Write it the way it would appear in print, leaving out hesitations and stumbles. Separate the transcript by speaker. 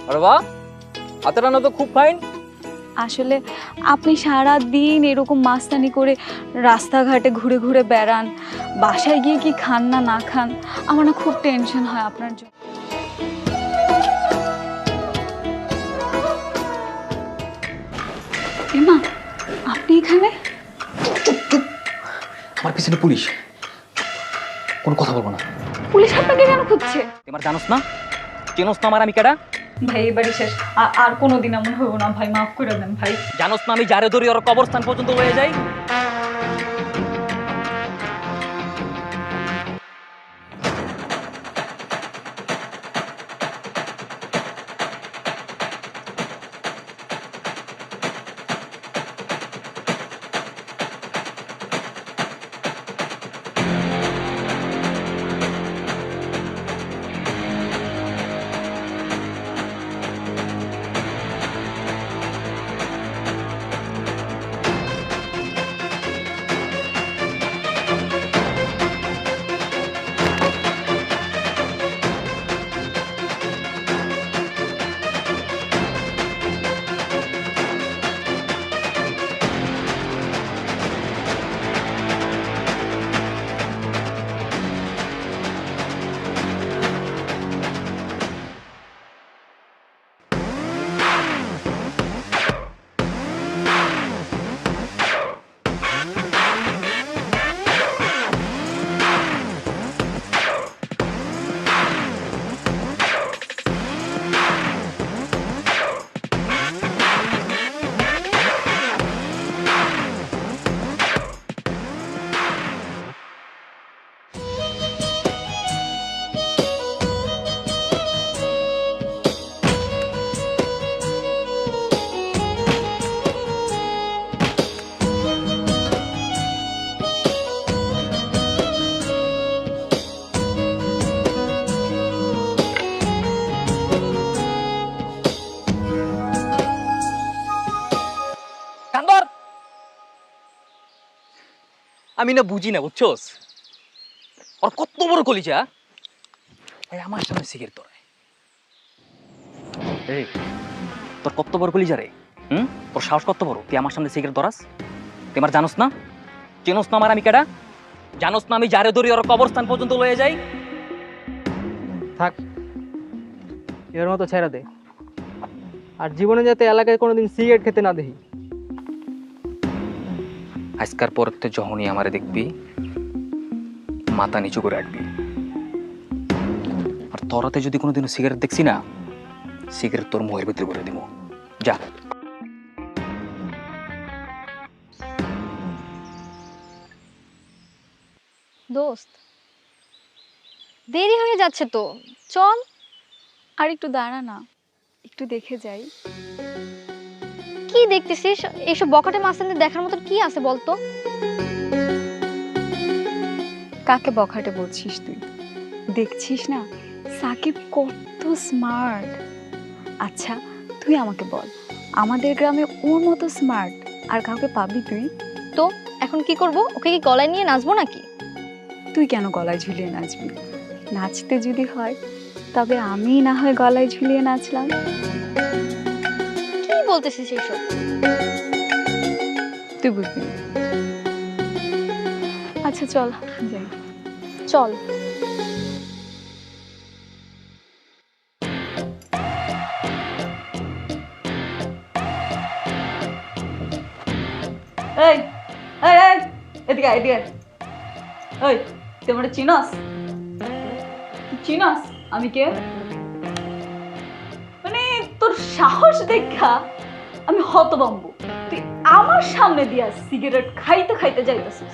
Speaker 1: আরে বাহ, হাতের রান্না তো খুব ফাইন।
Speaker 2: আসলে আপনি সারা দিন এরকম মাস্তানি করে রাস্তাঘাটে ঘুরে ঘুরে বেড়ান, বাসায় গিয়ে কি খান না না খান, আমার না খুব টেনশন হয় আপনার জন্য। এমা, আপনি এখানে?
Speaker 1: আমার পিছনে পুলিশ, কোনো কথা বলবো না।
Speaker 2: পুলিশ আপনাকে কেন খুঁজছে?
Speaker 1: তোমার জানোস না, চেনোস না আমার আমি কেডা?
Speaker 2: ভাই এবারই শেষ, আর কোনোদিন এমন হইব না ভাই, মাফ করে দেন ভাই।
Speaker 1: জানোস না আমি যারে ধরি ওর কবরস্থান পর্যন্ত হয়ে যাই। কান্দর, আমি না বুঝি না বুঝছোস, ওর কত বড় কলিজা, এই আমার সামনে সিগারেট ধরে। এই তোর কত বড় কলিজা রে? তোর সাহস কত বড়, তুই আমার সামনে সিগারেট ধরাস? তুই আমার জানোস না, চেনোস না আমার আমি কেডা? জানোস না আমি যারে ধরি ওর কবরস্থান পর্যন্ত লয়ে যাই?
Speaker 3: থাক, এর মতো ছেড়ে দে, আর জীবনে যাতে এলাকায় কোনোদিন সিগারেট খেতে না দেখি।
Speaker 1: আজকার পর তো যখনই আমারে দেখবি মাথা নিচু করে রাখবি, আর তোরাতে যদি কোনোদিনও সিগারেট দেখছি না, সিগারেট তোর মুখের ভিতরে করে দিব। যা।
Speaker 4: দোস্ত, দেরি হয়ে যাচ্ছে তো, চল।
Speaker 2: আর একটু দাঁড়া না, একটু দেখে যাই।
Speaker 4: কি দেখতেছিস? এইসব বকাটে মাস্তানদের দেখার মতো কি আছে বলতো?
Speaker 2: কাকে বখাটে বলছিস তুই? দেখছিস না সাকিব কত স্মার্ট। আচ্ছা তুই আমাকে বল, আমাদের গ্রামে ওর মতো স্মার্ট আর কাউকে পাবি তুই?
Speaker 4: তো এখন কি করব? ওকে কি গলায় নিয়ে নাচবো নাকি?
Speaker 2: তুই কেন গলায় ঝুলিয়ে নাচবি? নাচতে যদি হয় তবে আমি না হয় গলায় ঝুলিয়ে নাচলাম।
Speaker 4: কি বলতেছিস এইসব?
Speaker 2: তুই বুঝবি না। আচ্ছা চল যাই।
Speaker 4: চল।
Speaker 2: এই এই এই এদিকে আয়, এদিকে আয়। ওই তুই আমার চিনস? চিনস আমি কে? মানে তোর সাহস দেখা আমি হতভম্ব, তুই আমার সামনে দিয়া সিগারেট খাইতে খাইতে যাইতেছিস।